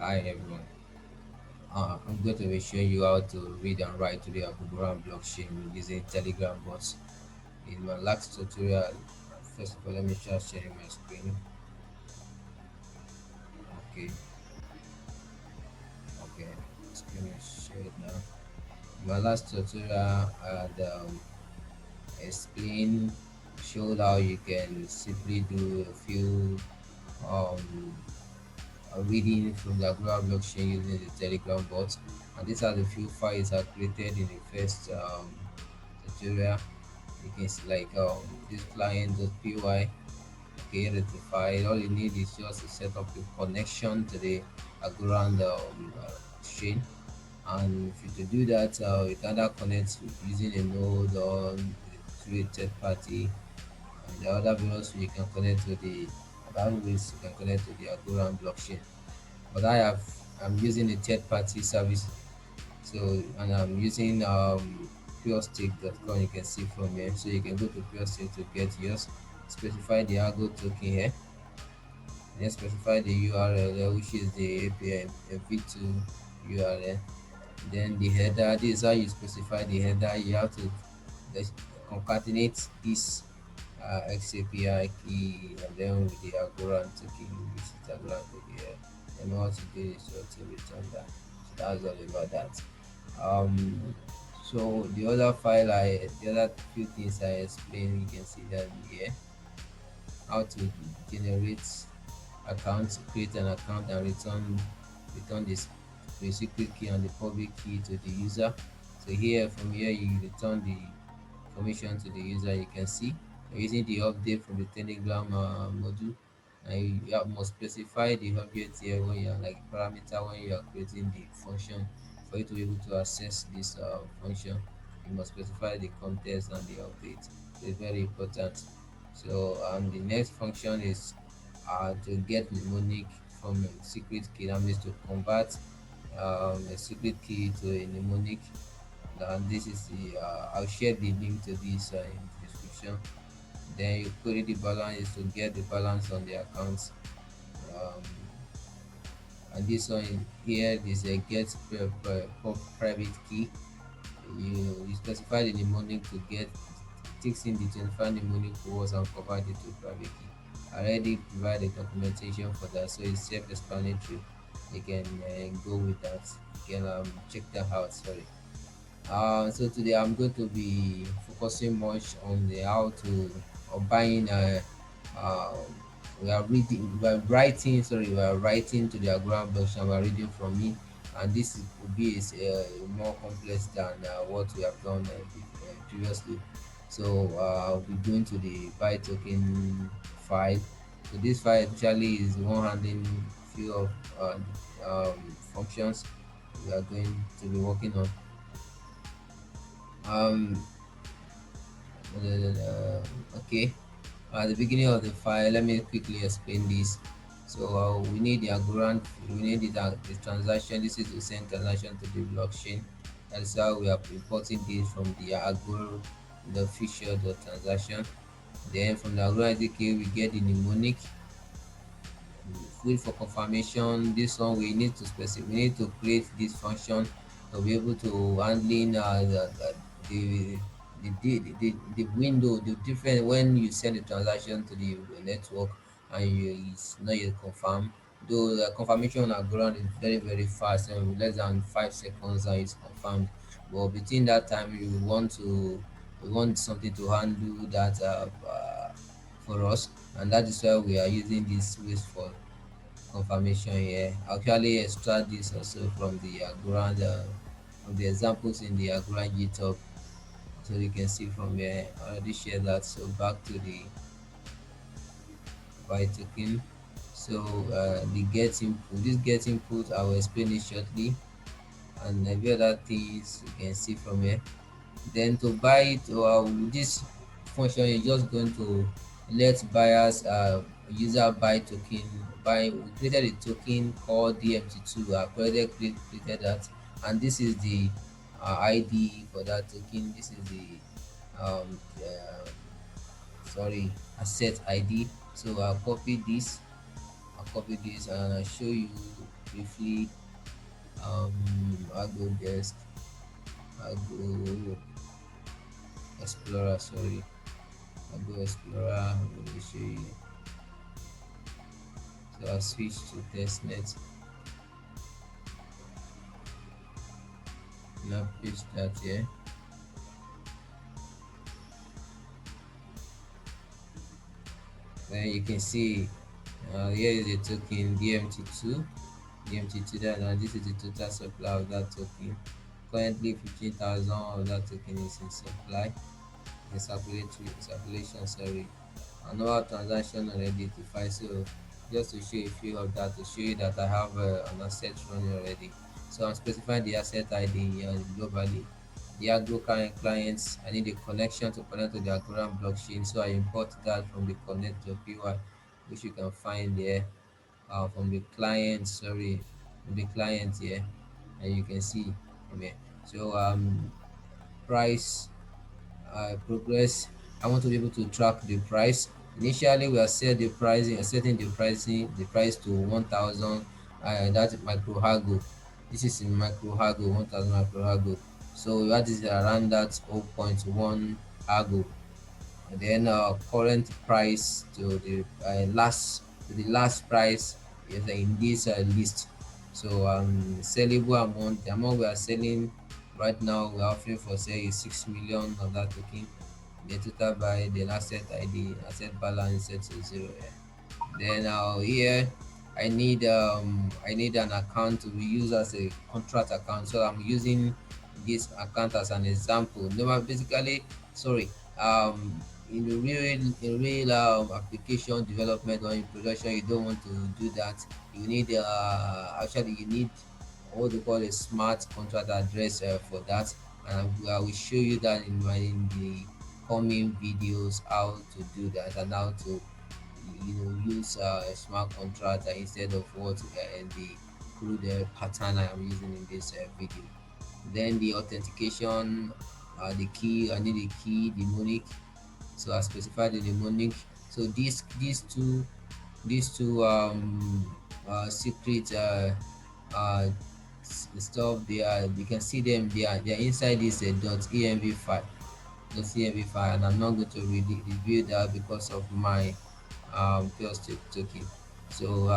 Hi everyone. I'm going to be showing you how to read and write to the Algorand blockchain using Telegram bots. In my last tutorial, first of all, let me just share my screen. Okay, okay, screen is shared now. In my last tutorial, I had explained, showed how you can simply do a few um, reading from the Algorand blockchain using the Telegram bot. And these are the few files I created in the first tutorial. You can see like this client.py. Okay, rectify. All you need is just to set up a connection to the Algorand chain. And if you to do that, you can either connect using a node or through a third party. And the other various you can connect to the other ways you can connect to the Algorand blockchain. But I'm using a third party service. So and I'm using purestake.com. You can see from here. So you can go to purestake to get yours. Specify the algo token here. Then specify the URL there, which is the API v2 URL. Then the header. This is how you specify the header. You have to let's concatenate this XAPI key and then with the Algorand token, which is Algorand token here. And what to do is to return that. So that's all about that. Um, so the other few things I explained, you can see that here. How to generate accounts, create an account, and return this the secret key and the public key to the user. So here, from here, you return the information to the user. You can see using the update from the Telegram module, and must specify the object here when you are like parameter when you are creating the function. For you to be able to access this function, you must specify the context and the update. So it's very important. So the next function is to get mnemonic from a secret key. That means to convert a secret key to a mnemonic. And this is the I'll share the link to this in the description. Then you query the balance is to get the balance on the accounts. Um, and this one here is a get private key. You specify the mnemonic to get takes in the 25 mnemonic words and convert it to private key. I already provide the documentation for that, so it's self-explanatory. You can go with that. You can check that out. Sorry. So today I'm going to be focusing much on the how to or buying. Uh, we are writing. Sorry, we are writing to the Algorand blockchain. We are reading from it, and will be is more complex than what we have done previously. So we're going to the buy token file. So this file actually is one handling few of functions we are going to be working on. Um, okay. At the beginning of the file, let me quickly explain this. So we need the Algorand, we need the transaction. This is to send transaction to the blockchain. That's how we are importing this from the Algorand, the official the transaction. Then from the Algorand SDK, we get the mnemonic. Wait for confirmation. This one we need to specify. We need to create this function to be able to handling the the window, the different when you send the transaction to the network and it's not yet confirmed. Though the confirmation on ground is very fast and less than 5 seconds and it's confirmed. But between that time we want something to handle that for us, and that is why we are using this ways for confirmation here. Actually extract this also from the Algorand from the examples in the Algorand GitHub, so you can see from here. I already shared that. So back to the buy token. So the get input. This get input I will explain it shortly, and every other things you can see from here. Then to buy it, this function is just going to let buyers user buy token. We created a token called DMT2. I already created that, and this is the ID for that token. This is the um, uh, sorry, asset ID. So I'll copy this. copy this and I'll show you briefly. I'll go desk, I'll go explorer, sorry, I'll go explorer, let me show you. So I'll switch to testnet, now paste that here. Then you can see here is the token DMT2. DMT2 that, and this is the total supply of that token. Currently 15,000 of that token is in supply, in circulation, sorry. Another transaction already defined, so just to show a few of that, to show you that I have an asset running already. So I'm specifying the asset ID globally. The agro clients, I need a connection to connect to the Algorand blockchain, so I import that from the connect.py, which you can find there, from the client, sorry, from the client here, and you can see from here. So price progress, I want to be able to track the price. Initially we are set the pricing, setting the price to 1000, that's micro hago. This is in micro hago, 1000 micro hago. So that is around that 0.1 hago. And then current price to the last price is in this list. So sellable amount, the amount we are selling right now, we are offering for sale is 6 million of that token. The total by the asset ID, asset balance set to zero. Yeah. Then here I need an account to be used as a contract account. So I'm using this account as an example. No, basically, sorry, in the real application development or in production, you don't want to do that. You need actually you need what they call a smart contract address for that, and I will show you that in the coming videos how to do that and how to use a smart contract instead of what the crude pattern I am using in this video. Then the authentication, the key, I need a key, the mnemonic. So I specified the mnemonic. So these two secret uh, stuff, they are, you can see them, they are inside this .env file, and I'm not going to review that because of my just token. So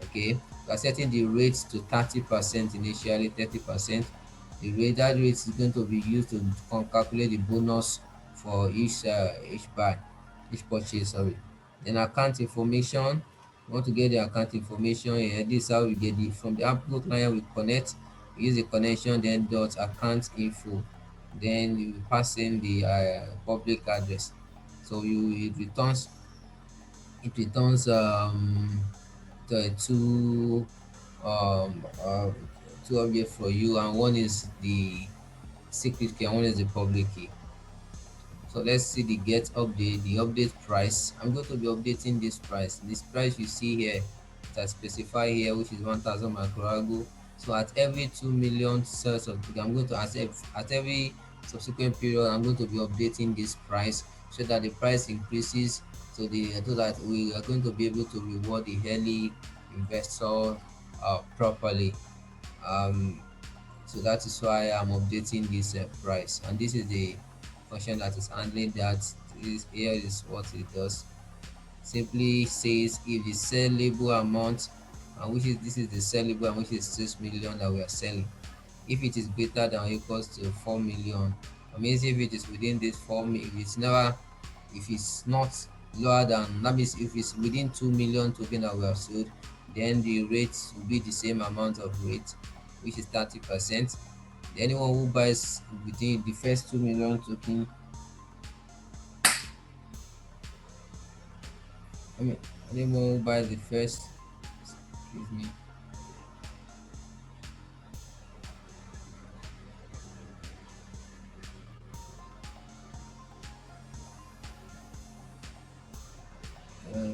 okay, we are setting the rates to 30% initially, 30%. The rate, that rate is going to be used to calculate the bonus for each buy, each purchase, sorry. Then account information, we want to get the account information here. This is how we get it from the Apple client. We connect, we use the connection, then dot account info, then you pass in the public address. So it returns two um uh, two objects for you, and one is the secret key and one is the public key. So let's see the get update, the update price. I'm going to be updating this price. This price you see here, that specify here, which is 1000 microago. So at every 2 million cells of I'm going to accept at every subsequent period, I'm going to be updating this price so that the price increases, so that we are going to be able to reward the early investor properly. Um, so that is why I'm updating this price, and this is the function that is handling that. Here is what it does. Simply says if the sellable amount, and which is this is the sellable amount, which is 6 million that we are selling, if it is greater than or equals to 4 million, that means if it is within this 4 million, if it's not lower than, that means if it's within 2 million token that we have sold, then the rate will be the same amount of rate, which is 30%. Anyone who buys within the first 2 million token, I mean, anyone who buys the first, excuse me,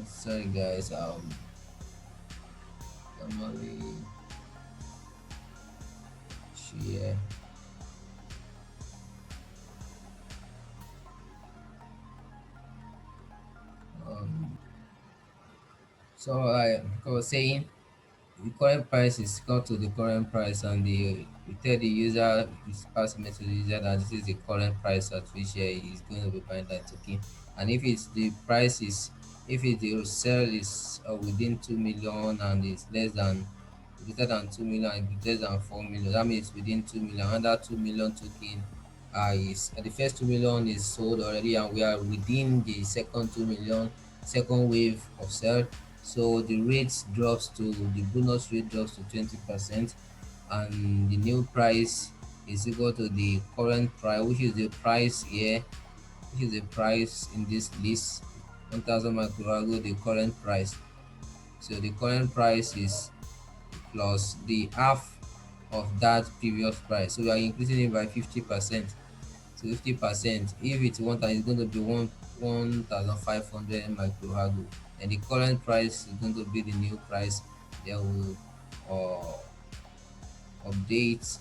sorry guys, normally share. Um, So I was saying, the current price is equal to the current price, and we tell the user, is pass message to the user that this is the current price at which he is going to be buying that token. And if it's the price is, if it, the sell is within 2 million and it's less than, greater than 2 million and greater than 4 million, that means within 2 million. Under 2 million token is the first 2 million is sold already, and we are within the second 2 million, second wave of sale. So the rate drops to, the bonus rate drops to 20%, and the new price is equal to the current price, which is the price here, which is the price in this list, 1000 microago, the current price. So the current price is plus the half of that previous price. So we are increasing it by 50%. So 50%, if it's one time, it's going to be 1,500 microago, and the current price is going to be the new price. They will update.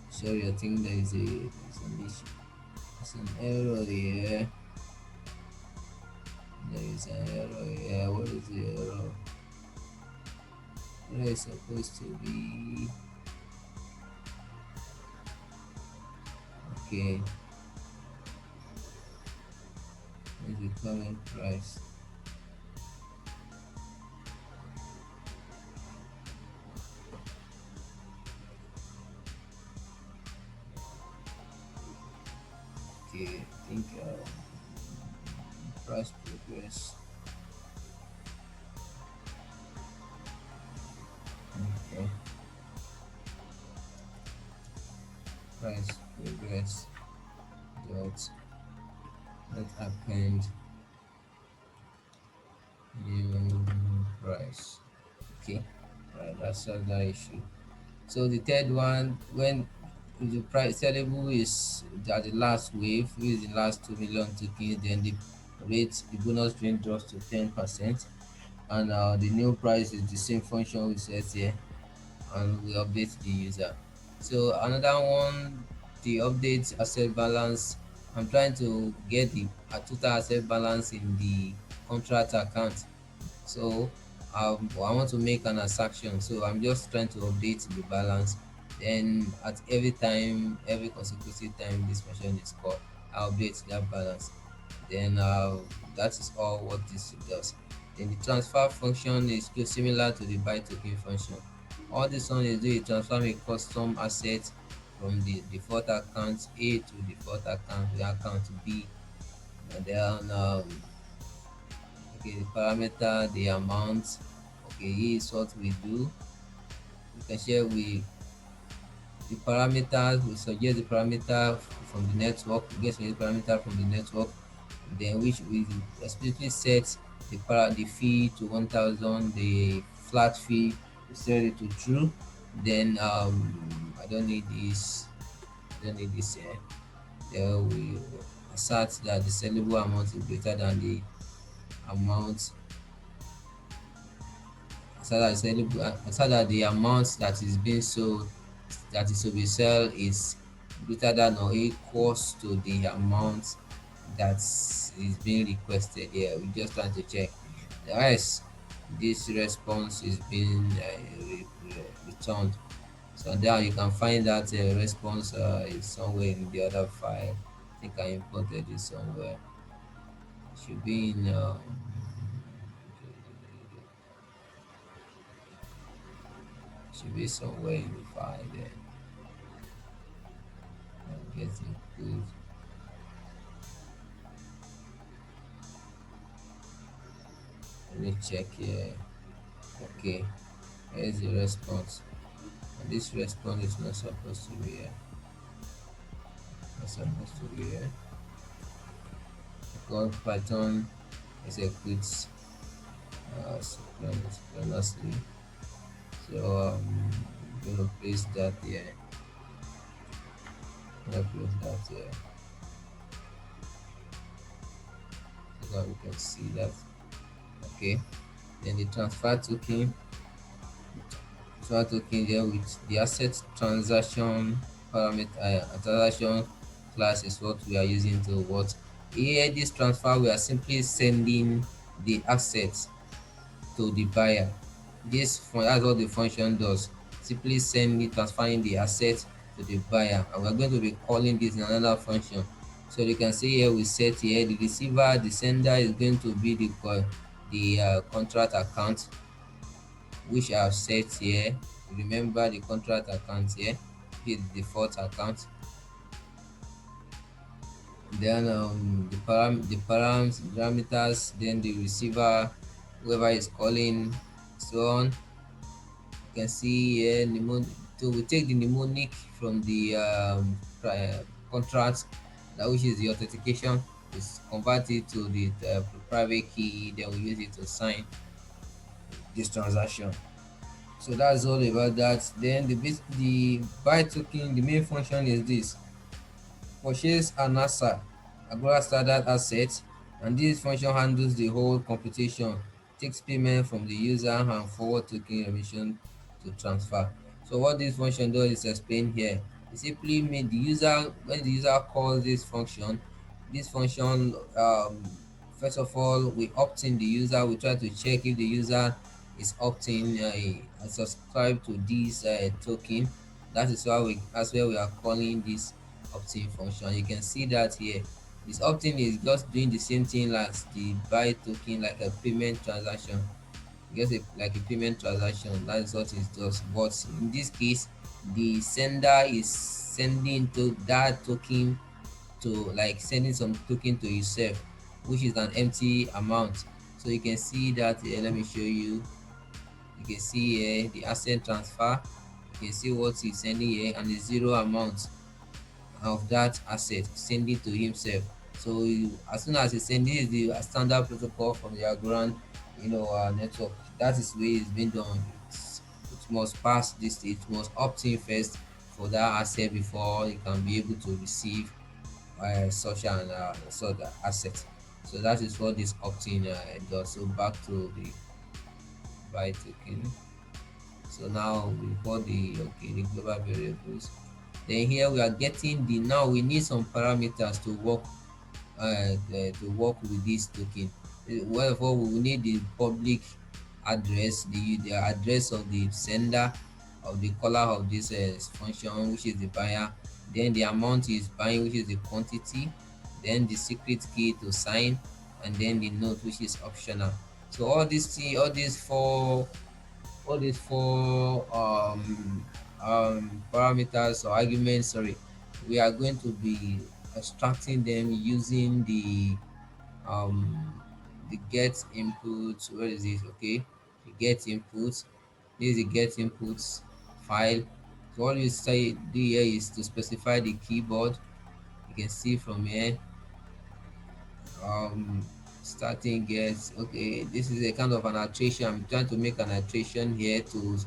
Sorry, I think there's an issue. There's an error here. There is an error here. What is the error? Where is supposed to be? Okay, where's the current price? Okay, I think price progress. Okay, price progress dot not append new price. Okay, right, that's another issue. So the third one, when the price sellable is at the last wave, which is the last 2 million tokens, then the rate, the bonus rate drops to 10%, and the new price is the same function we set here, and we update the user. So another one, the update asset balance. I'm trying to get the total asset balance in the contract account. So I want to make an transaction, so I'm just trying to update the balance. Then at every time, every consecutive time this function is called, I update that balance. Then that is all what this does. Then the transfer function is still similar to the buy token function. All this one is doing, transfer a custom asset from the default account A to default account, the account B, and then okay, the parameter, the amount. Okay, here is what we do. We can share with the parameters. We suggest the parameter from the network. We get the parameter from the network, then which we explicitly set the fee to 1,000, the flat fee we set it to true. Then I don't need this. I don't need this here. Then we assert that the sellable amount is greater than the amount, so that the amount that is being sold, that is to be sold, is greater than or equals to the amount that is being requested here. We just trying to check the rest. This response is being returned. So now you can find that response is somewhere in the other file. I think I imported it somewhere. It should be in should be somewhere in the file there. I'm getting good. Let me check here. Okay, here's the response. And this response is not supposed to be here. Not supposed to be here. Because Python executes synchronously. So I'm gonna place that here. I'm gonna place that here so that we can see that. Okay. Then the transfer token there with the asset transaction parameter, transaction class is what we are using to what Here, this transfer, we are simply sending the assets to the buyer. That's what the function does. Simply sending transferring the asset to the buyer, and we're going to be calling this in another function. So you can see here we set here the receiver, the sender is going to be the contract account, which I have set here. Remember the contract account here, the default account. Then parameters, then the receiver, whoever is calling, so on. You can see here so we take the mnemonic from the contract, that which is the authentication, is convert it to the private key, then we use it to sign this transaction. So that's all about that. Then the buy token, the main function is this: purchase an asset, Agora standard asset, and this function handles the whole computation, takes payment from the user and forward token emission to transfer. So what this function does is explained here. It simply means the user, when the user calls this function, first of all, we opt in the user. We try to check if the user is opting subscribe to this token. That's where we are calling this opt-in function. You can see that here. This opt-in is just doing the same thing as the buy token, like a payment transaction. Just like a payment transaction, that's what it does. But in this case, the sender is sending to that token, to like sending some token to yourself, which is an empty amount. So you can see that here. Let me show you. You can see here the asset transfer. You can see what he's sending here, and the zero amount of that asset sending to himself. So as soon as he send, this is the standard protocol from the Algorand, network. That is the way it's been done. It must pass this. It must opt in first for that asset before it can be able to receive such an sort of asset. So that is what this opt-in does. So back to the buy token. So now we got the global variables. Then here we are getting the now we need some parameters to work with this token. Wherefore we will need the public address, the address of the sender, of the caller of this function, which is the buyer. Then the amount is buying, which is the quantity. Then the secret key to sign, and then the note, which is optional. So all these four parameters or arguments, sorry, we are going to be extracting them using um the get input. Where is it? Okay, the get input. This is the get inputs file. So all you say do here is to specify the keyboard. You can see from here, um starting gets okay. This is a kind of an iteration. I'm trying to make an iteration here to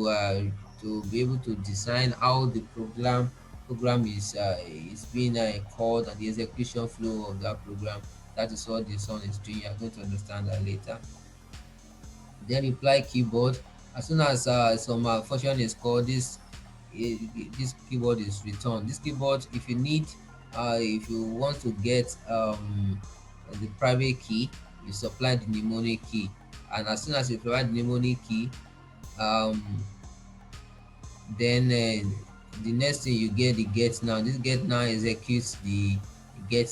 uh to be able to design how the program is being called, and the execution flow of that program. That is what this one is doing. You're going to understand that later. Then reply keyboard. As soon as some function is called, this keyboard is returned. This keyboard, if you need, if you want to get the private key, you supply the mnemonic key, and as soon as you provide the mnemonic key, um, then the next thing you get the get now. This get now executes the get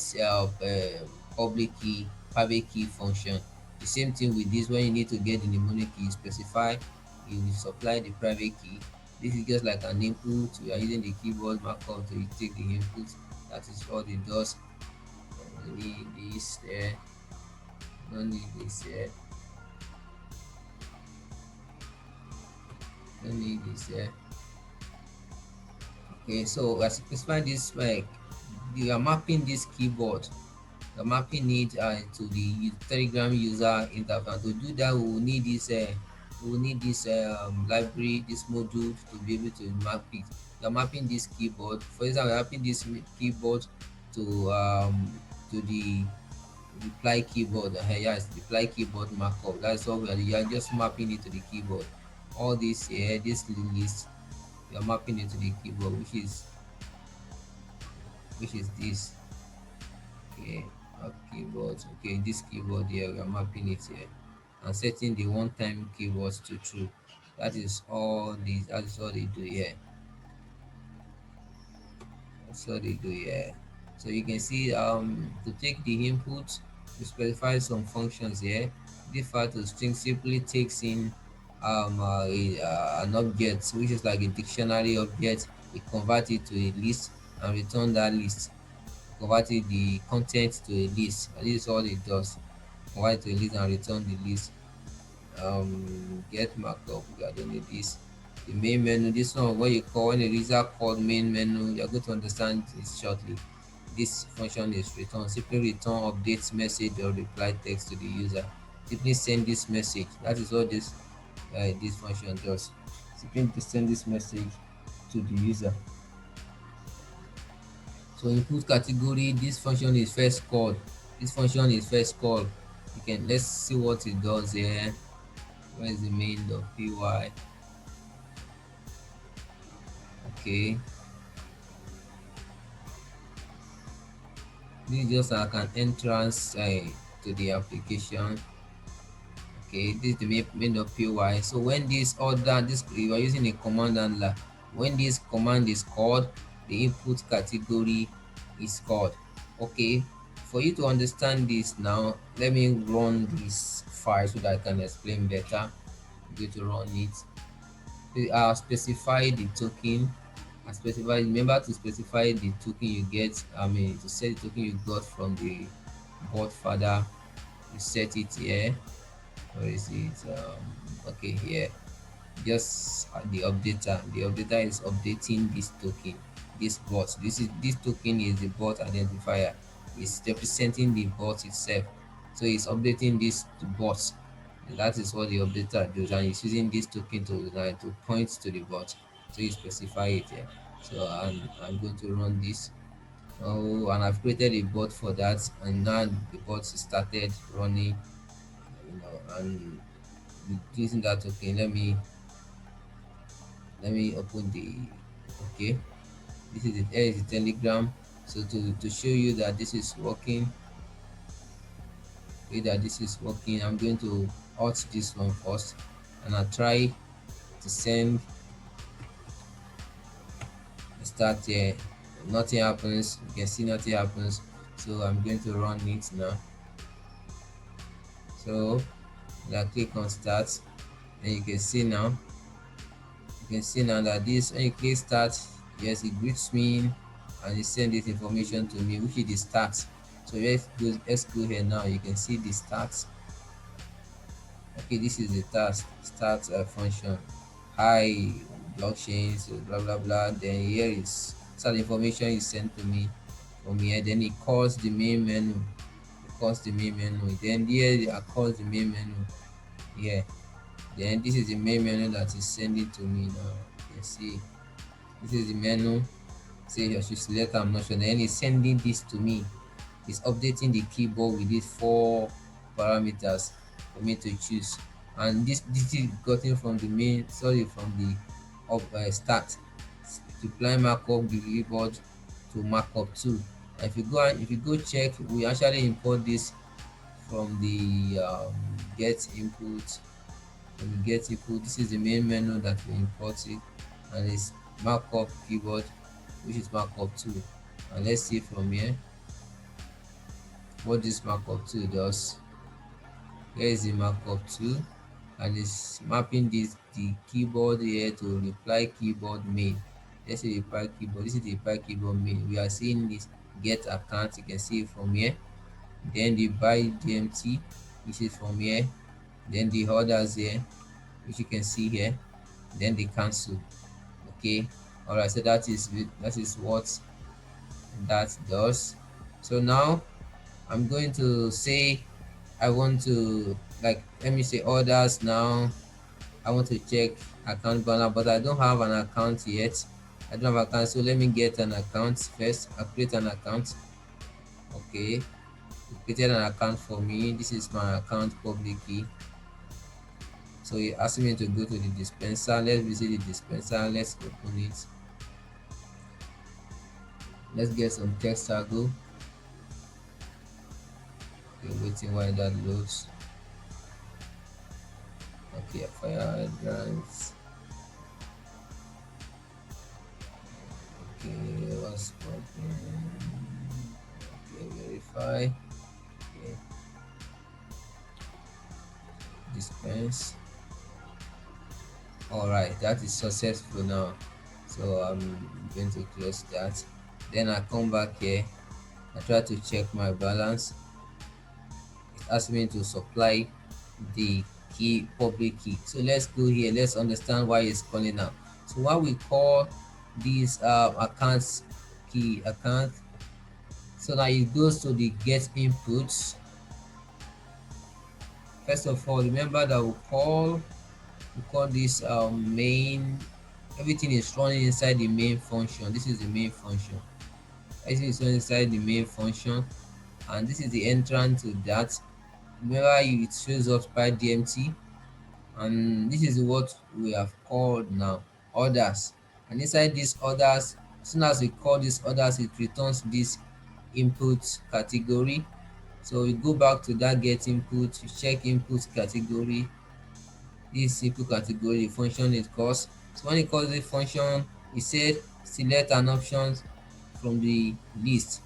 public key, private key function. The same thing with this. When you need to get the mnemonic key, you specify, you supply the private key. This is just like an input. We are using the keyboard markup to take the input. That is what it does. Don't need this there. Don't need this here. Don't need this here. Okay, so as you specify this, like you are mapping this keyboard, you're mapping it to the Telegram user interface. To do that, we will need this library, this module to be able to map it. You're mapping this keyboard. For example, we're mapping this keyboard to the reply keyboard. Yes, reply keyboard markup. That's all we are. You are just mapping it to the keyboard. All this here, this list, you're mapping it to the keyboard, which is this. Okay. keyboard. Okay, this keyboard here, we are mapping it here and setting the one-time keywords to true. That is all they do here. That's all they do here. So you can see to take the input, we specify some functions here. Defer to string simply takes in an object which is like a dictionary object. We convert it to a list and return that list. Converting the content to a list. And this is all it does. Convert to a list and return the list. Get markup. We are doing this. The main menu. This one, what you call when a user called main menu. You're going to understand it shortly. This function is return. Simply return updates message or reply text to the user. Simply send this message. That is what this function does. Simply to send this message to the user. So input category, this function is first called. This function is first called. You can let's see what it does here. Where is the main.py? Okay, this is just like an entrance to the application. Okay, this is the main.py. So when this order, this you are using a command handler. When this command is called, the input category is called. Okay, for you to understand this now, let me run this file so that I can explain better. I'm going to run it. Specify the token. Remember to specify the token you get. I mean, to set the token you got from the bot father. You set it here. Where is it? Okay, here. Just the updater. The updater is updating this token, this bot. This token is the bot identifier. It's representing the bot itself. So it's updating this to bot. That is what the updater does, and it's using this token to point to the bot. So you specify it here. So I'm going to run this. Oh, and I've created a bot for that, and now the bot started running. And using that token, let me open the. Okay, this is here is the Telegram. So to show you that this is working, I'm going to out this one first, and I try to send the start here. Nothing happens. You can see nothing happens. So I'm going to run it now. So I click on start, and you can see now. That this, when you click start, yes, it greets me and it sends this information to me, which is the start. So let's go here now. You can see the start. Okay, this is the task start function. Hi blockchain, so blah blah blah. Then here is start information is sent to me from here. Then it calls the main menu. Then here it calls the main menu. Here. Then this is the main menu that is sending to me now. You can see this is the menu. Say I should select, I'm not sure. Then it's sending this to me. It's updating the keyboard with these four parameters for me to choose. And this is gotten from the start. Supply markup the keyboard to markup 2. And if you go check, we actually import this from the get input. When we get input, this is the main menu that we imported, and it's markup keyboard, which is markup 2. And let's see from here what this markup 2 does. Here is the markup 2, and it's mapping the keyboard here to reply keyboard main. Let's say reply keyboard. This is the reply keyboard main. We are seeing this get account. You can see it from here. Then the buy DMT, which is from here. Then the orders here, which you can see here. Then the cancel. Okay. All right. So that is what that does. So now I'm going to say I want to, like, let me say orders now. I want to check account balance, but I don't have an account yet. I don't have an account, so let me get an account first. I'll create an account. Okay, it created an account for me. This is my account public key. So it asks me to go to the dispenser. Let's visit the dispenser. Let's open it. Let's get some text toggle. Okay, waiting while that loads. Okay, fire hydrants. Okay, what's problem? Okay, verify. Okay, dispense. All right, that is successful now. So I'm going to close that. Then I come back here. I try to check my balance. It asks me to supply the key, public key. So let's go here. Let's understand why it's calling now. So what we call these accounts key account. So now it goes to the get inputs. First of all, remember that we call this main. Everything is running inside the main function. This is the main function. Everything is running inside the main function, and this is the entrance to that. Remember, it shows up by DMT, and this is what we have called now orders. And inside these orders, as soon as we call these orders, it returns this input category. So we go back to that get input, you check input category. This input category function is calls. So when it calls the function, it said select an option from the list,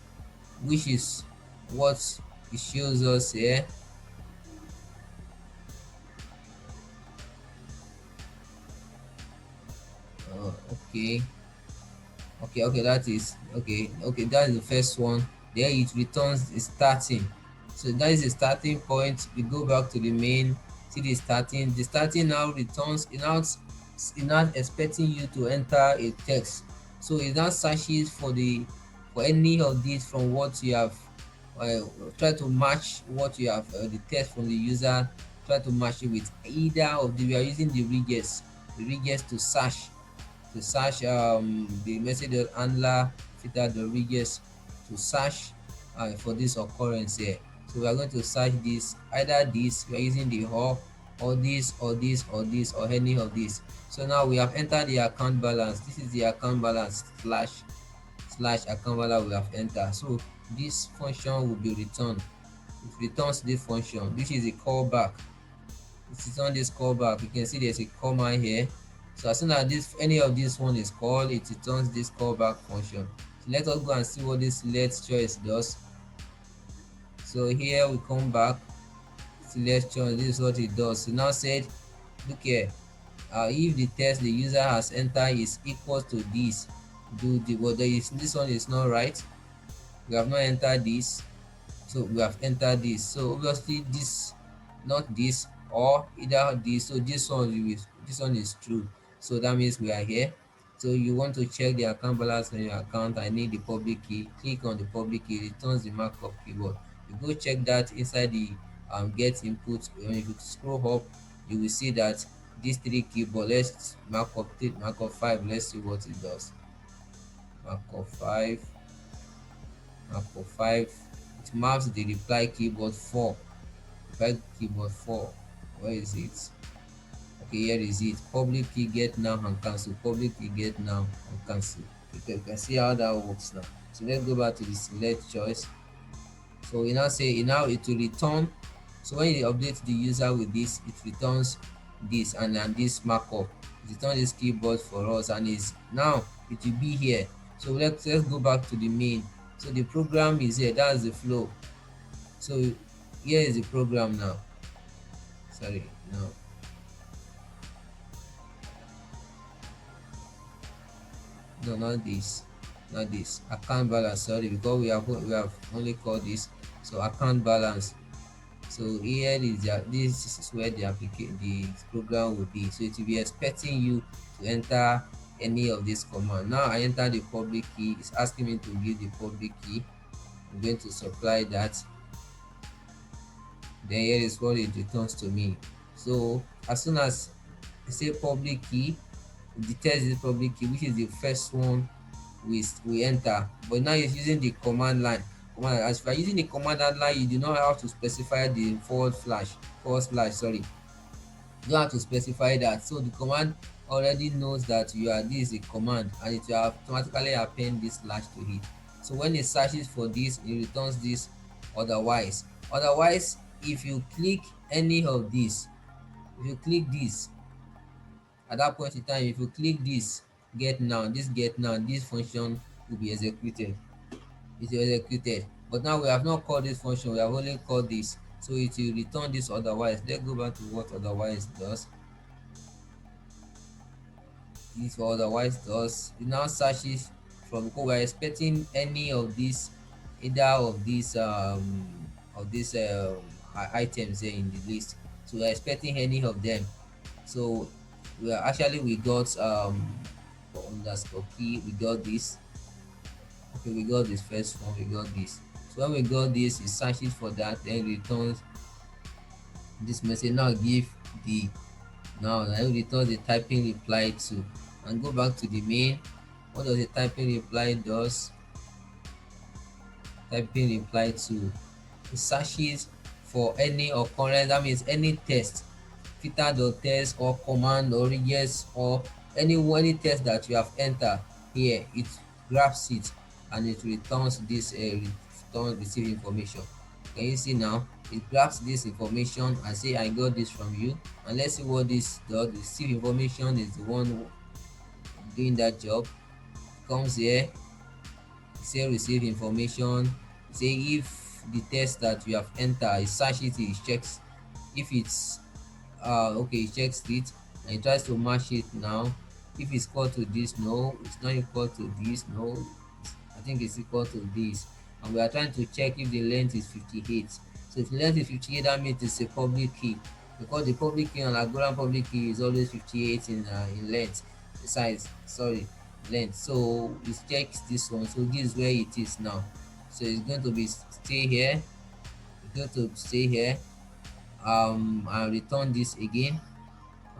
which is what it shows us here. Okay, okay, that is okay. Okay, that is the first one. There it returns the starting. So that is the starting point. We go back to the main, see the starting. The starting now returns, it now expecting you to enter a text. So it now searches for any of these from what you have, uh, try to match what you have, the text from the user. Try to match it with either of the, we are using the regex to search the message handler filter the regex to search for this occurrence here. So we are going to search this, either this, we are using the or this or this or this or any of this. So now we have entered the account balance. This is the account balance slash account balance we have entered. So this function will be returned. It returns this function, which is a callback. It is on this callback. You can see there's a comma here. So as soon as this any of this one is called, it returns this callback function. So let us go and see what this select choice does. So here we come back, select choice. This is what it does. So now said, look here, if the text the user has entered is equal to this, do the what there is, this one is not right. We have not entered this, so we have entered this. So obviously this, not this, or either this. So this one is true. So that means we are here. So you want to check the account balance on your account. I need the public key. Click on the public key, returns the markup keyboard. You go check that inside the get input. When you scroll up, you will see that these three keyboard. Let's markup 5. Let's see what it does. Markup 5. Markup 5. It maps the reply keyboard 4. Reply keyboard 4. Where is it? Okay, here is it. Public key get now and cancel. Public key get now and cancel. You can see how that works now. So let's go back to the select choice. So we now say it will return. So when you update the user with this, it returns this and this markup. It returns this keyboard for us, and is now it will be here. So let's go back to the main. So the program is here. That's the flow. So here is the program now. Sorry, no. No, not this. Not this. Account balance, sorry, because we have only called this. So account balance. So here is this is where the program will be. So it will be expecting you to enter any of this command. Now I enter the public key. It's asking me to give the public key. I'm going to supply that. Then here is what it returns to me. So as soon as I say public key, it detects the public key, which is the first one we enter. But now it's using the command line. As if you are using the command line, you do not have to specify the forward slash, sorry. You don't have to specify that. So the command already knows that this is a command, and it will automatically append this slash to it. So when it searches for this, it returns this otherwise. Otherwise, if you click any of these, if you click this at that point in time, if you click this get now, this function will be executed. It will executed. But now we have not called this function, we have only called this. So it will return this otherwise. Let's go back to what otherwise does. This for otherwise does, it now searches from, because we're expecting any of these, either of these items here in the list. So we're expecting any of them. So we are actually, we got for underscore key, we got this. Okay, we got this first one, we got this. So when we got this, it searches for that, then returns this message. Now give the, now then return the typing reply to, and go back to the main. What does the typing reply does? Typing reply to, it searches for any occurrence, that means any text, filter.txt or command or regex or any text that you have entered here, it grabs it and it returns this return receive information. Can you see now? It grabs this information and say I got this from you, and let's see what this does. Receive information is the one doing that job. Comes here, say receive information, say if the text that you have entered, it searches it, it checks if it's okay, it checks it and it tries to match it now. If it's equal to this, no, it's not equal to this, no, I think it's equal to this. And we are trying to check if the length is 58. So if the length is 58, that means it's a public key, because the public key on Algorand public key is always 58 in length, size, sorry, length. So it checks this one, so this is where it is now. So it's going to be stay here, it's going to stay here, and return this again.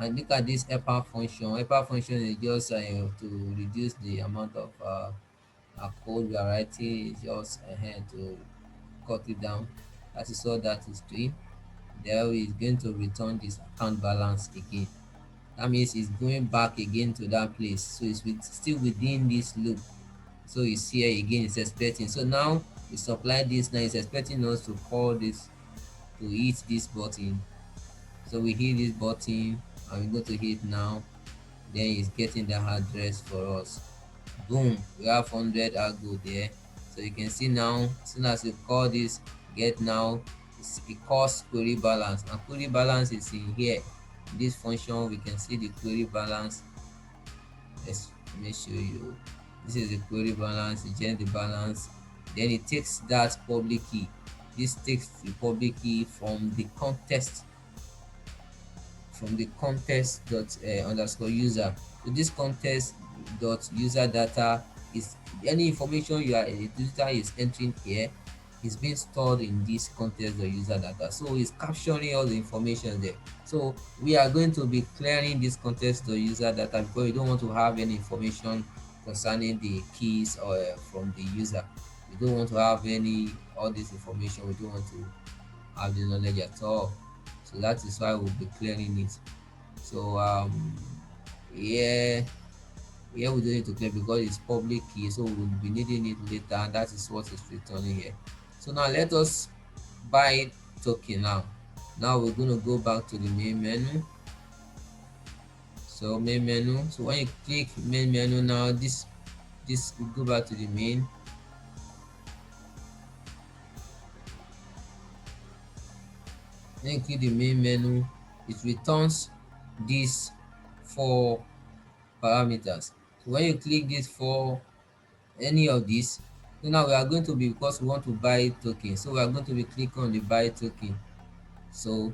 And look at this helper function. Helper function is just to reduce the amount of code we are writing. It's just to cut it down. That is all that is doing. There is going to return this account balance again. That means it's going back again to that place. So it's still within this loop. So it's here again, it's expecting. So now we supply this, now it's expecting us to call this, to hit this button. So we hit this button and we go to hit now, then it's getting the address for us. Boom, we have 100 algo there. So you can see now, as soon as you call this get now, it calls query balance, and query balance is in here. In this function we can see the query balance. Let me show you. This is the query balance, it generates the balance, then it takes that public key. This takes the public key from the context, dot underscore user. So this context dot user data is any information you are a user is entering here is being stored in this context dot user data. So it's capturing all the information there. So we are going to be clearing this context dot user data because we don't want to have any information concerning the keys or from the user. We don't want to have any all this information. We don't want to have the knowledge at all. So that is why we'll be clearing it. So yeah, we don't need to clear because it's public key, so we'll be needing it later, and that is what is returning here. So now let us buy token now. Now we're going to go back to the main menu. So main menu, so when you click main menu now, this will go back to the main. When you click the main menu, it returns these 4 parameters. So when you click this for any of these, so now we are going to be, because we want to buy token, so we are going to be clicking on the buy token. So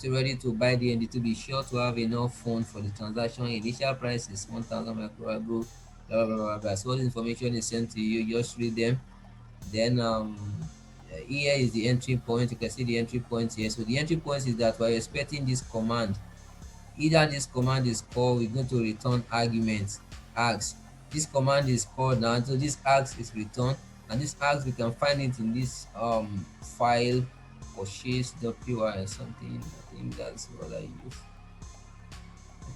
ready to buy the ND, to be sure to have enough funds for the transaction. Initial price is 1000 microago, blah, blah, blah, blah. So all the information is sent to you, just read them. Then here is the entry point. You can see the entry point here. So the entry point is that we're expecting this command. Either this command is called, we're going to return arguments, args. This command is called now, so this args is returned, and this args we can find it in this file purchase.py or something. I think that's what I use.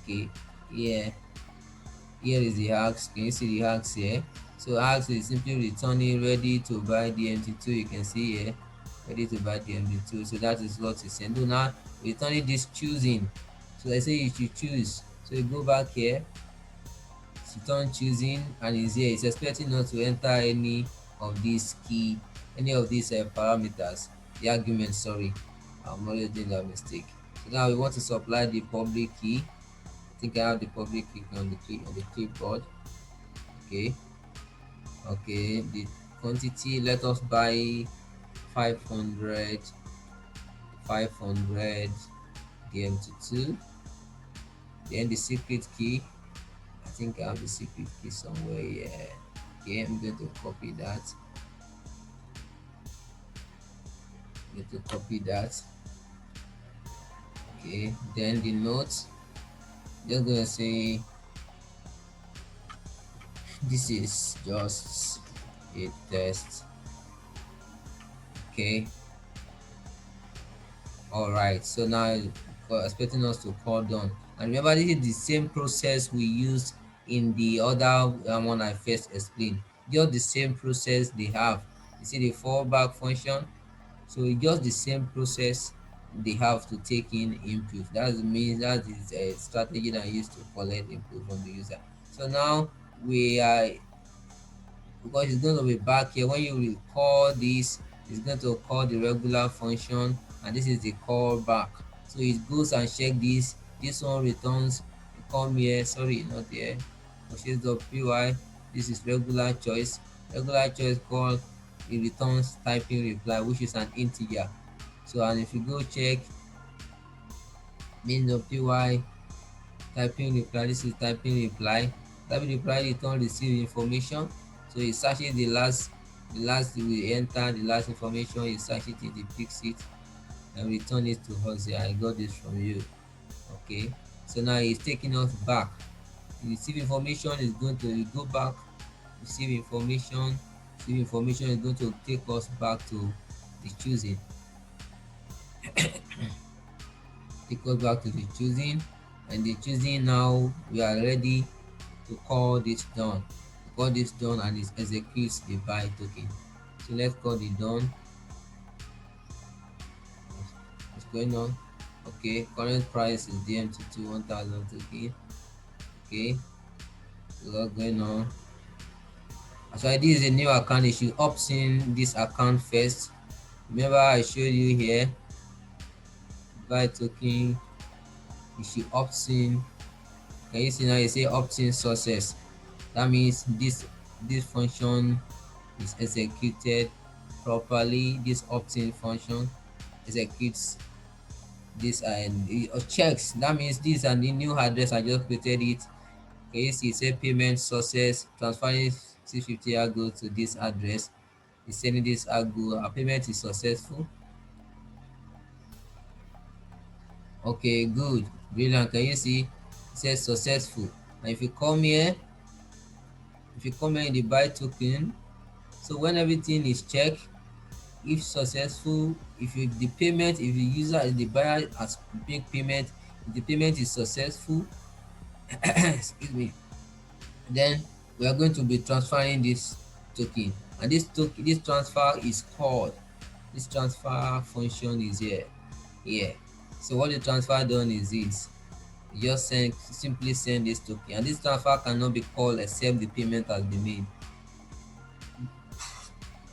Okay, yeah, here is the args. Can you see the args here? So args is simply returning ready to buy DMT2. You can see here ready to buy DMD2. So that is what it's saying. So now returning this choosing. So I say you should choose. So you go back here, return choosing, and is here. It's expecting not to enter any of these key, any of these parameters, the argument, sorry. I'm always doing that mistake. So now we want to supply the public key. I think I have the public key on the clipboard. Okay. Okay, the quantity, let us buy 500 500 DMT2. Then the secret key, I think I have the secret key somewhere here. Okay, I'm going to copy that. I'm going to copy that. Okay, then the notes, just gonna say this is just a test. Okay, all right, so now expecting us to call done. And remember, this is the same process we used in the other one I first explained. Just the same process they have. You see the fallback function, so it's just the same process they have to take in input. That means that is a strategy that I used to collect input from the user. So now we are, because it's going to be back here. When you will call this, it's going to call the regular function, and this is the callback. So it goes and check this one returns, come here, sorry, not here, purchase.py. This is regular choice call, it returns typing reply, which is an integer. So, and if you go check main.py, typing reply, this is typing reply return receive information. So it searches the last we enter the last information, it searches it, it picks it, and return it to us here. I got this from you. Okay, so now it's taking us back. Receive information is going to go back, receive information. Receive information is going to take us back to the choosing, take us back to the choosing, and the choosing, now we are ready to call this done. Call this done, and it executes the buy token. So let's call the done. What's going on? Okay, current price is DMT2 1000 token. Okay, so what's going on? So this is a new account. You should opt in this account first. Remember I showed you here, buy token, you should opt in. Can you see now? You say opt in success. That means this function is executed properly. This opt-in function executes this, and it checks. That means this and the new address I just created it. Can you see? Say payment success, transferring 650 Argo to this address. It's sending this Argo. Our payment is successful. Okay, good, brilliant. Can you see? It says successful. And if you come here in the buy token, so when everything is checked, if successful, if the payment, if the user, if the buyer has made payment, if the payment is successful, excuse me, then we are going to be transferring this token, and this transfer is called, this transfer function is here. So what the transfer done is this: you just simply send this token, and this transfer cannot be called except the payment has been made.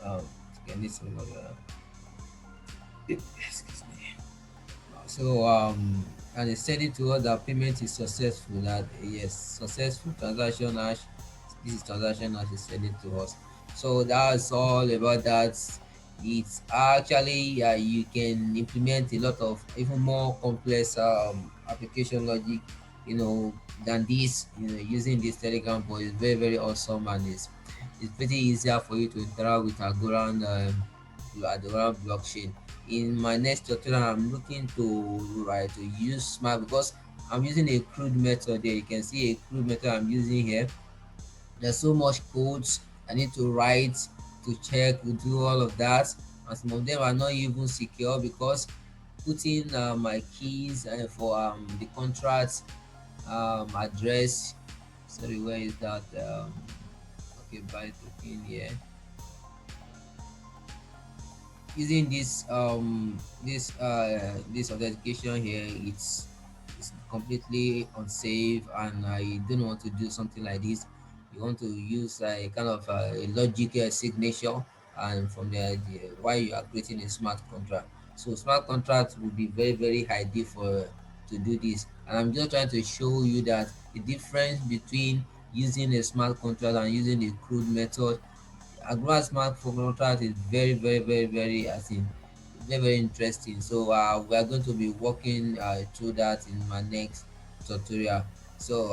um okay, this one, excuse me. So and it's sending to us that payment is successful, that yes, successful transaction hash, this is transaction hash is sending to us. So that's all about that. It's actually you can implement a lot of even more complex application logic, than this, using this Telegram. But it's very, very awesome, and it's pretty easier for you to interact with Algorand blockchain. In my next tutorial, I'm looking to use smart, because I'm using a crude method there. You can see a crude method I'm using here. There's so much codes I need to write, to check, to do all of that, and some of them are not even secure, because putting my keys for the contract address. Sorry, where is that? Okay, buy token here. using this authentication here, it's completely unsafe, and I don't want to do something like this. You want to use a kind of a logic signature, and from there why you are creating a smart contract. So smart contract will be very very ideal for to do this, and I'm just trying to show you that the difference between using a smart contract and using the crude method. Algorand smart contract is very very very very, as in, very very interesting. So we are going to be working through that in my next tutorial. So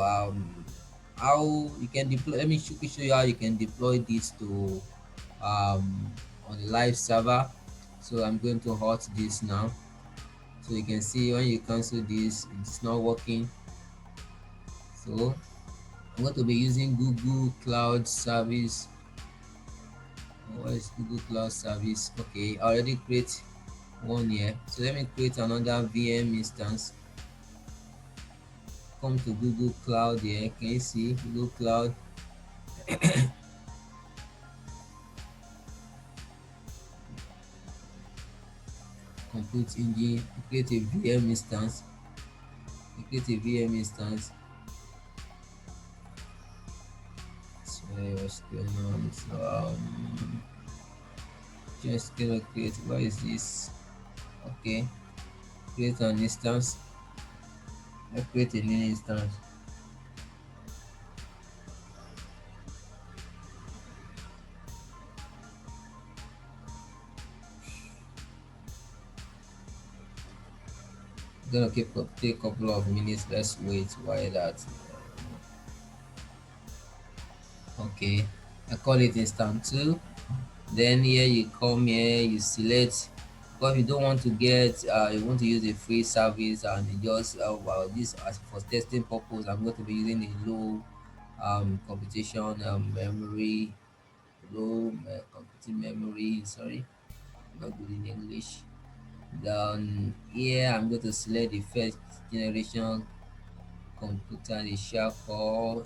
how you can deploy, let me quickly show you how you can deploy this to on the live server. So I'm going to hot this now, so you can see when you cancel this it's not working. So I'm going to be using Google Cloud Service. What is Google Cloud Service? Okay, I already create one here. So let me create another VM instance. Come to Google Cloud here. Can you see Google Cloud? Compute engine. Create a VM instance. Create a VM instance. So what's going on? So just gonna create. What is this? Okay, create an instance. I create a new instance. Gonna take a couple of minutes. Let's wait while that. Okay, I call it instant 2. Then here you come here, you select, because you don't want to get you want to use a free service, and you just well, this as for testing purpose I'm going to be using a low computation memory, low computing memory, sorry, not good in English. Then here I'm going to select the first generation computer, the share core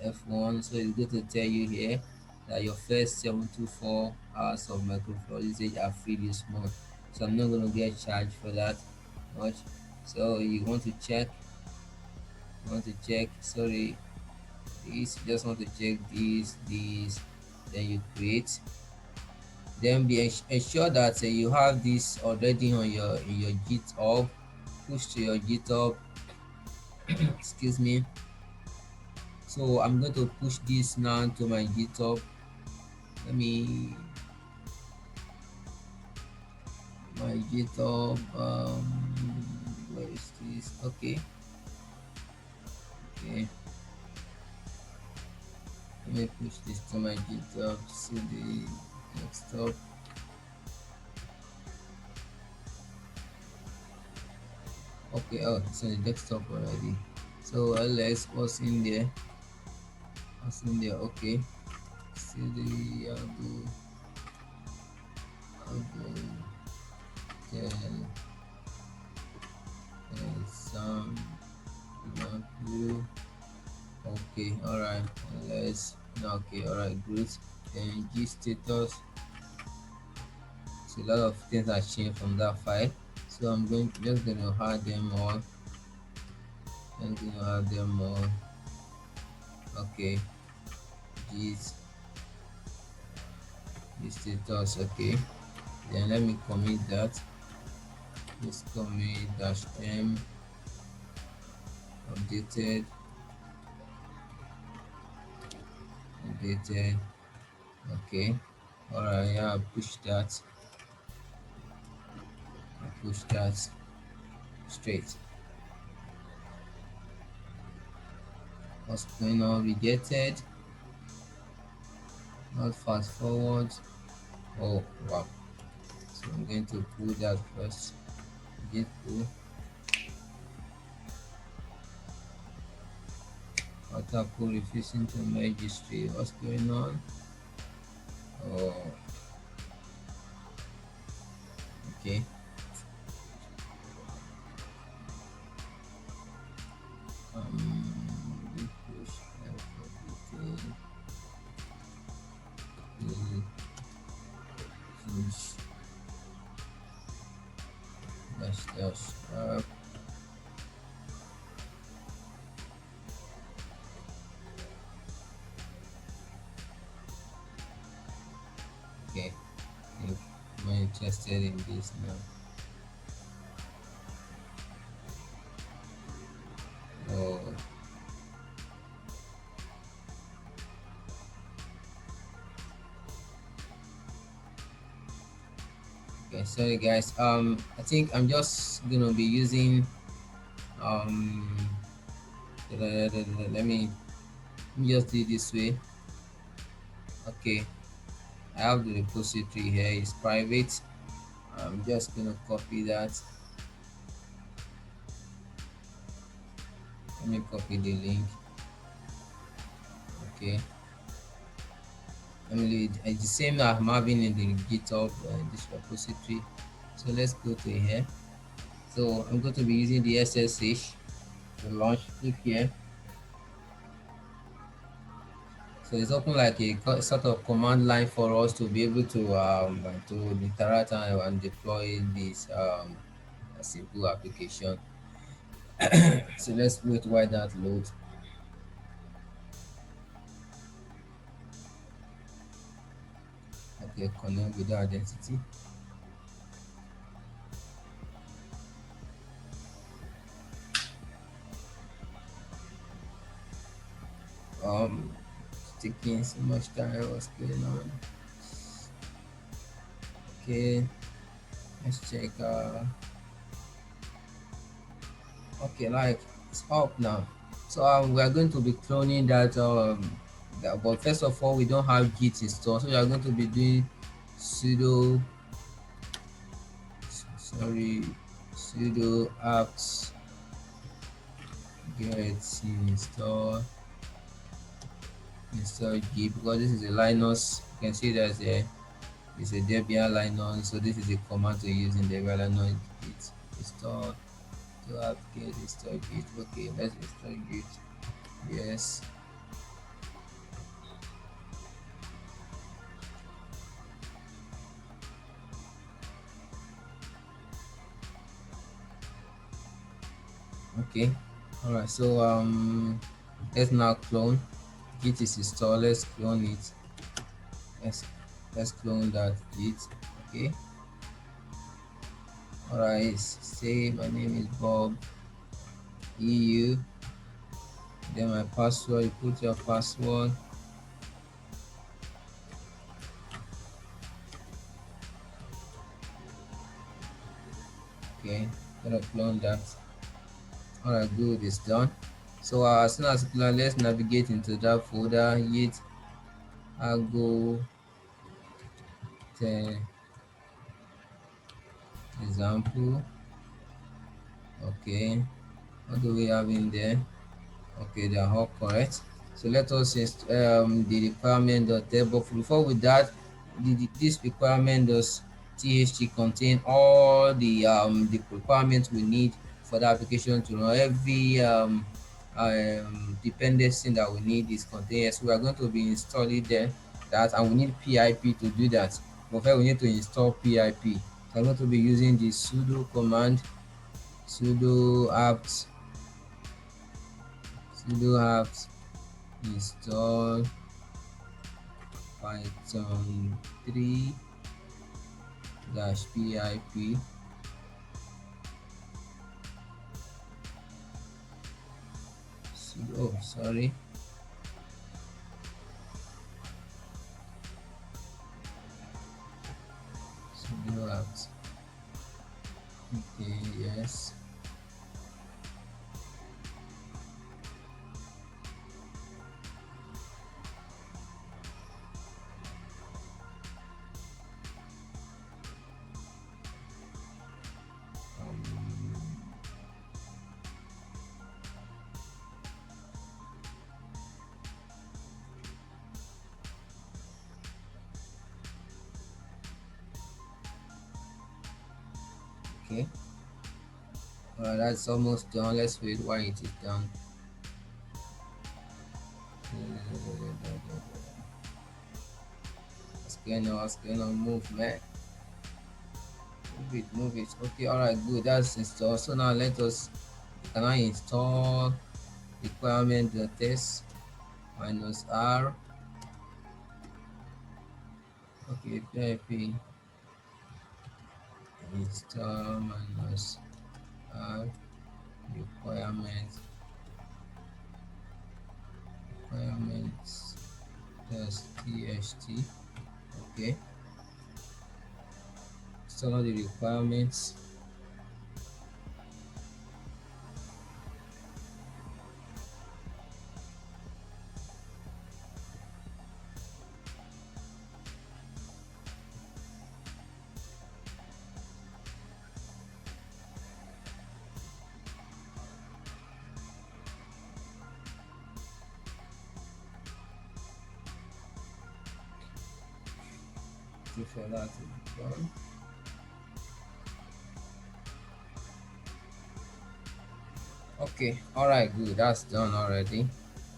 F1. So it's going to tell you here that your first 724 hours of microphone usage are free this month. So I'm not going to get charged for that much. So you want to check, sorry, this, you just want to check this, then you create. Then ensure that you have this already on your in your GitHub. Push to your GitHub. Excuse me. So I'm going to push this now to my GitHub. Let me my GitHub. Where is this? Okay, okay. Let me push this to my GitHub. See the desktop. Okay, oh, it's on the desktop already. So ls, what's in there? What's in there? Okay. See the Algo tell some example. Okay, alright. Let's okay, alright, good. Then G status. So a lot of things are changed from that file. So I'm going just gonna add them all. I'm gonna add them all. Okay, G's G status. Okay. Then let me commit that. Just commit dash m updated updated. Okay. Alright, yeah, push that straight. What's going on? Rejected. Not fast forward. Oh wow. So I'm going to pull that first. Git pull. Auto pull refusing to merge history. What's going on? Oh, okay. Git push detail. Git push Yes. Okay. Think I'm interested in this now. Oh, okay. Sorry, guys. I think I'm just gonna be using um. Let me just do it this way. Okay. I have the repository here. It's private. I'm just gonna copy that. Let me copy the link. Okay. It's the same that I'm having in the GitHub this repository. So let's go to here. So I'm going to be using the SSH to launch. Click here. So it's open like a sort of command line for us to be able to interact and deploy this simple application. So let's wait while that loads. Okay, connect with the identity. Um, it's taking so much time. What's going on? Okay, let's check. Okay, like it's up now. So we are going to be cloning that, but first of all, we don't have Git installed, so we are going to be doing sudo sorry sudo apt get install Git, because this is a Linux. You can see there's a it's a Debian Linux, so this is a command to use in Debian Linux. Git install to apt get install Git. Okay, let's install Git. Yes. Okay. All right. So let's now clone. Git is installed. Let's clone it. Let's let's clone that Git. Okay. All right. Say my name is Bob EU. Then my password. You put your password. Okay. Gonna clone that. All right. Good. It's done. So as soon as clone, let's navigate into that folder. Git Algo 10 example. Okay. What do we have in there? Okay, they are all correct. So let us the requirement dot there. But before with that, this requirement does THT contain all the requirements we need for the application to run. Every dependency that we need is contained. So we are going to be installing there that, and we need PIP to do that. But first we need to install PIP. So I'm going to be using the sudo command, sudo apt sudo apt install python 3 dash pip sudo sorry sudo apt. Okay, yes. um, okay, that's almost done. Let's wait while it is done. What's going on? What's going on? Move, man. Move it. Okay, all right, good. That's installed. So now let us can I install requirement test minus R. Okay, PIP install minus R requirements test txt. Okay, install the requirements. For that to be done. Okay, all right, good. That's done already.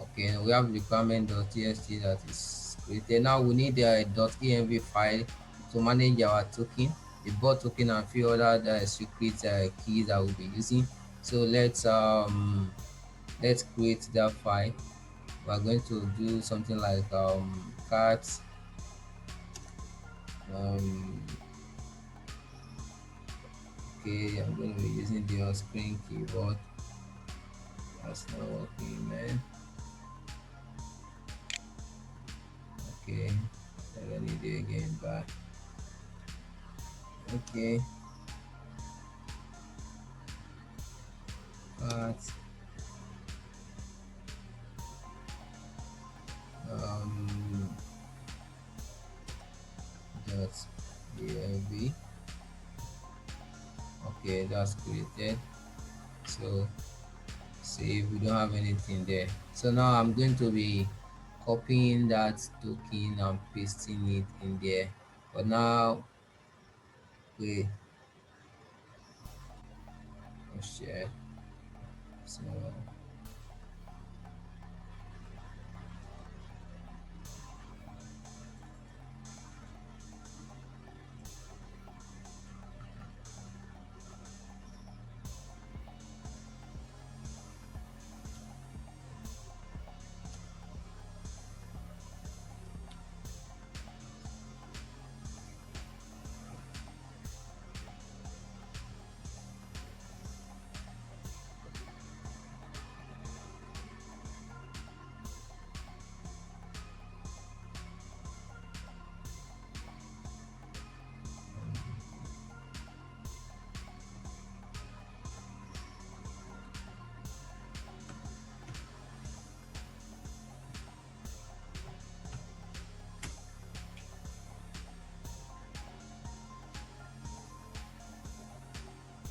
Okay, we have requirement.txt that is created. Now we need a .env file to manage our token, the bot token, and few other secret keys that we'll be using. So let's create that file. We're going to do something like cat um okay, I'm going to be using the on-screen keyboard. That's not working, man. Okay, I need it again back. Okay, but um dot env. Okay, that's created. So save. We don't have anything there. So now I'm going to be copying that token and pasting it in there. But now we share. So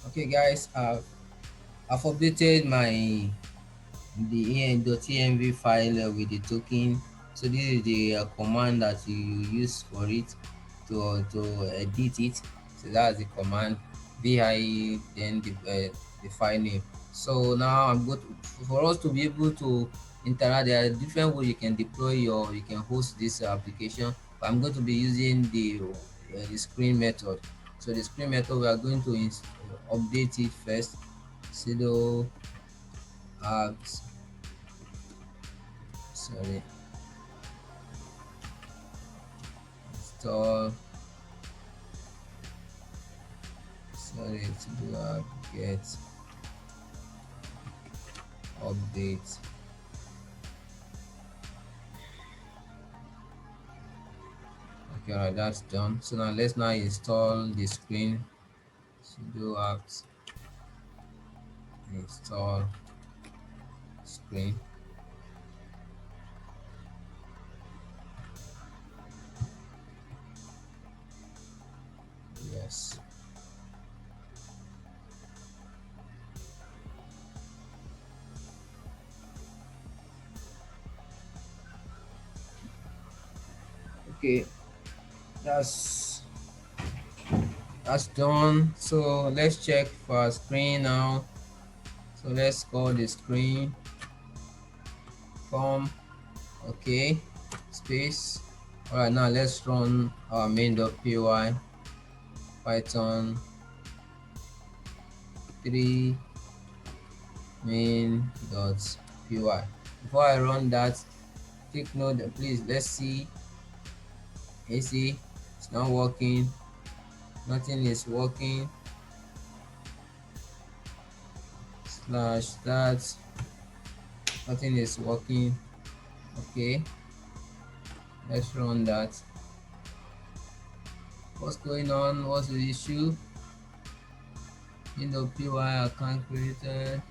okay, guys, I've updated my the .env file with the token. So this is the command that you use for it to edit it. So that's the command vi, then the file name. So now I'm going to, for us to be able to interact, there are different ways you can deploy you can host this application, but I'm going to be using the screen method. So the screen method, we are going to update it first. Sudo apt sorry install to do get update. Okay, alright, that's done. So now let's now install the screen. Sudo apt install screen. Yes. Okay, that's done. So let's check for our screen now. So let's call the screen form. Okay, space. All right, now let's run our main.py python h23 main.py. Before I run that, take note that please let's see. You see, it's not working. Nothing is working. Slash that. Nothing is working. Okay, let's run that. What's going on? What's the issue? Py account created.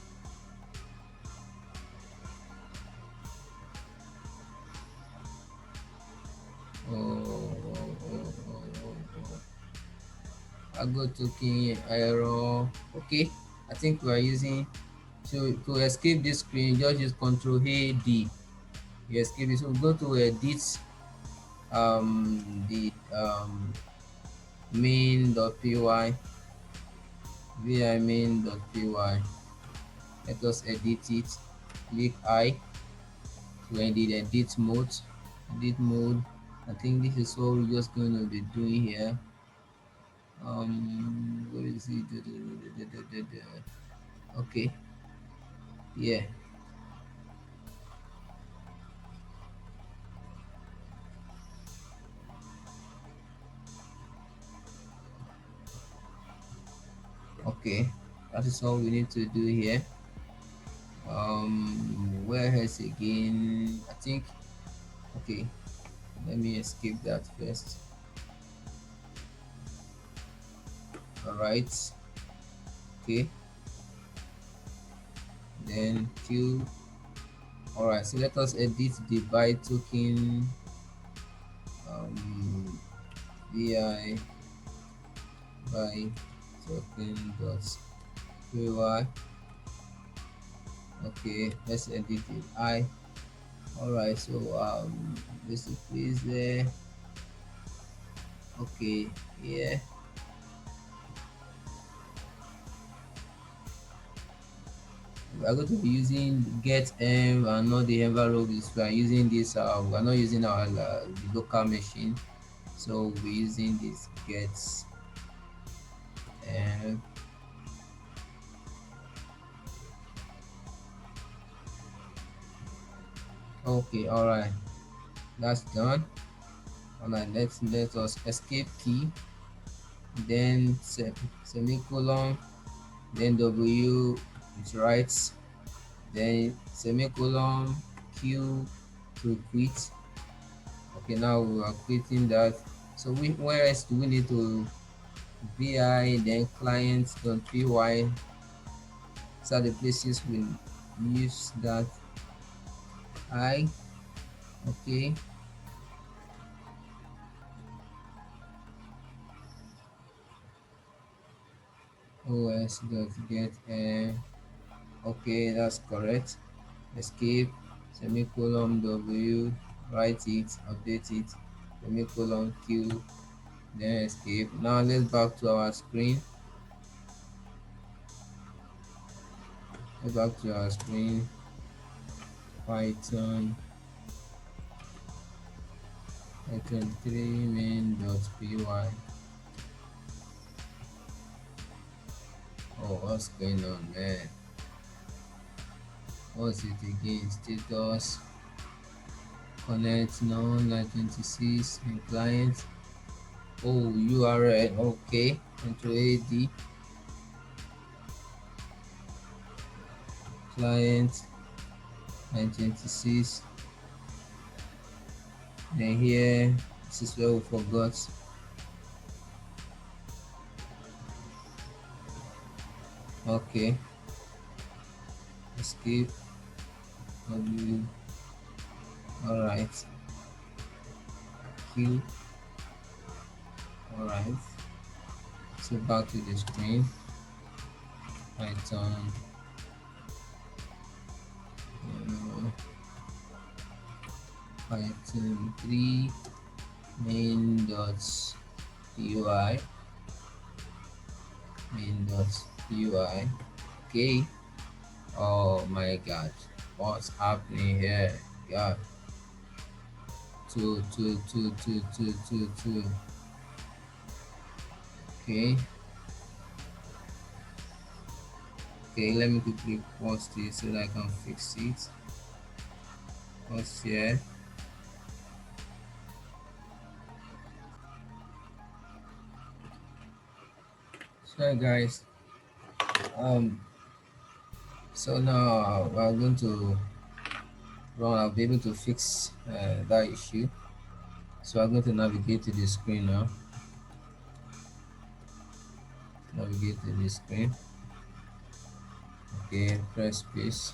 Oh. I go to key error. Okay, I think we are using, so to escape this screen just use Control A D. You escape it. So go to edit the main.py, vi main.py. Let us edit it. Click I to edit edit mode. I think this is what we're just going to be doing here. What is it? Okay, yeah. Okay, that is all we need to do here. Where else again? I think, okay, let me escape that first. All right, okay, then Q. All right, so let us edit the buy token, vi buy token dot py. Okay, let's edit it. All right, so basically is there. Okay, yeah. We are going to be using get and not the envelope. We are using this. We are not using our the local machine, so we'll be using this get m. Okay, all right, that's done. All right, let us escape key, then semicolon, then W is right, then semicolon Q to quit. Okay, now we are quitting that. So where else do we need to vi, then client.py? These are the places we use that. Okay, os.get okay, that's correct. Escape, semicolon w, write it, update it, semicolon q, then escape. Now let's back to our screen. Python 3 main.py. Oh, what's going on, man? What's it again? Status connect no 926 and client. Oh, URL. Okay, Control AD, client 926. Then here, this is where we forgot. Okay, escape W. All right, Q. All right, so back to the screen. Python Python 3 main.py main.py. Okay. Oh my god, what's happening here? God, two. Okay, Okay, let me quickly pause this so that I can fix it. Pause here. So guys, um, so now we're going to run. I'll be able to fix that issue. So I'm going to navigate to the screen now. Navigate to the screen. Okay, press space.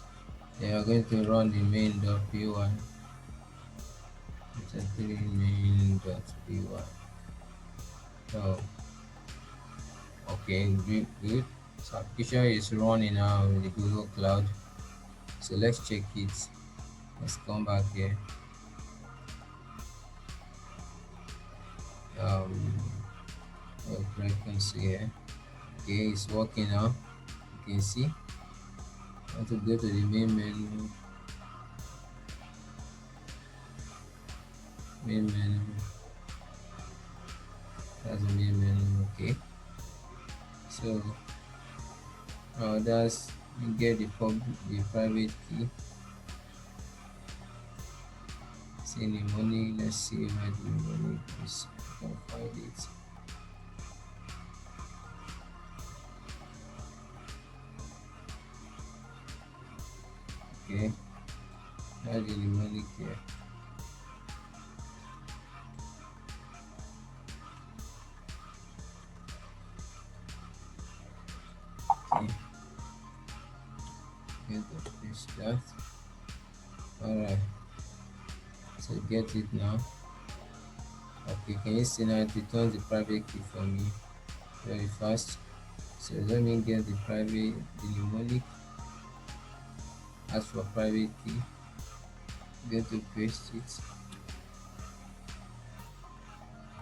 Then we're going to run the main.py. Exactly main.py. So okay, good, good. So application is running now in the Google Cloud. So let's check it. Let's come back here. Um, I can see here. Okay, it's working now. You can see. I want to go to the main menu. Main menu. That's the main menu. Okay. So that's you get the private key. See the money. Let's see where the money is. I can find it. Okay. That's the money here. Okay. Get the fish that. Alright. So get it now. Okay, can you see now it returns the private key for me very fast. So let me get the mnemonic. Ask for private key. Going to paste it.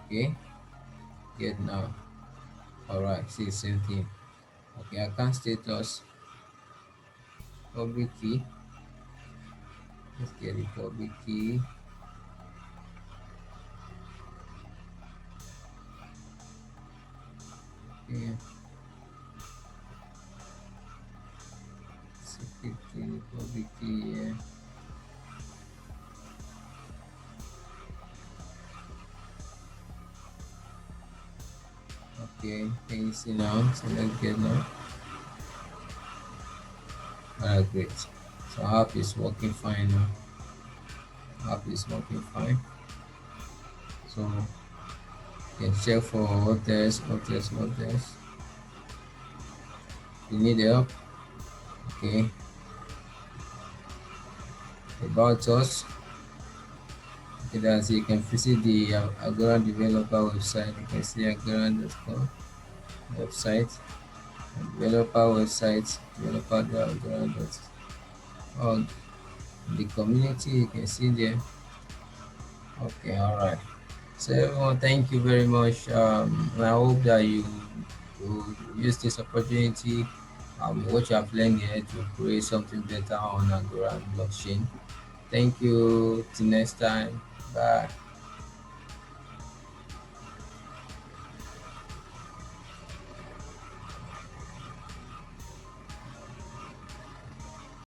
Okay, get now. Alright, see the same thing. Okay, account status, public key. Let's get the public key. Okay, secret key, public key here. Okay, can you see now? So let's get now. Alright, great. So app is working fine now. App is working fine. So you can check for hotels, hotels, hotels. You need help. Okay. About us. Okay, that's you can visit the Algorand developer website. You can see Algorand.com website, developer website, developer.algorand.org. The community you can see there. Okay, all right. So everyone, thank you very much. I hope that you use this opportunity, what you have learned here to create something better on Algorand blockchain. Thank you. Till next time. Bye.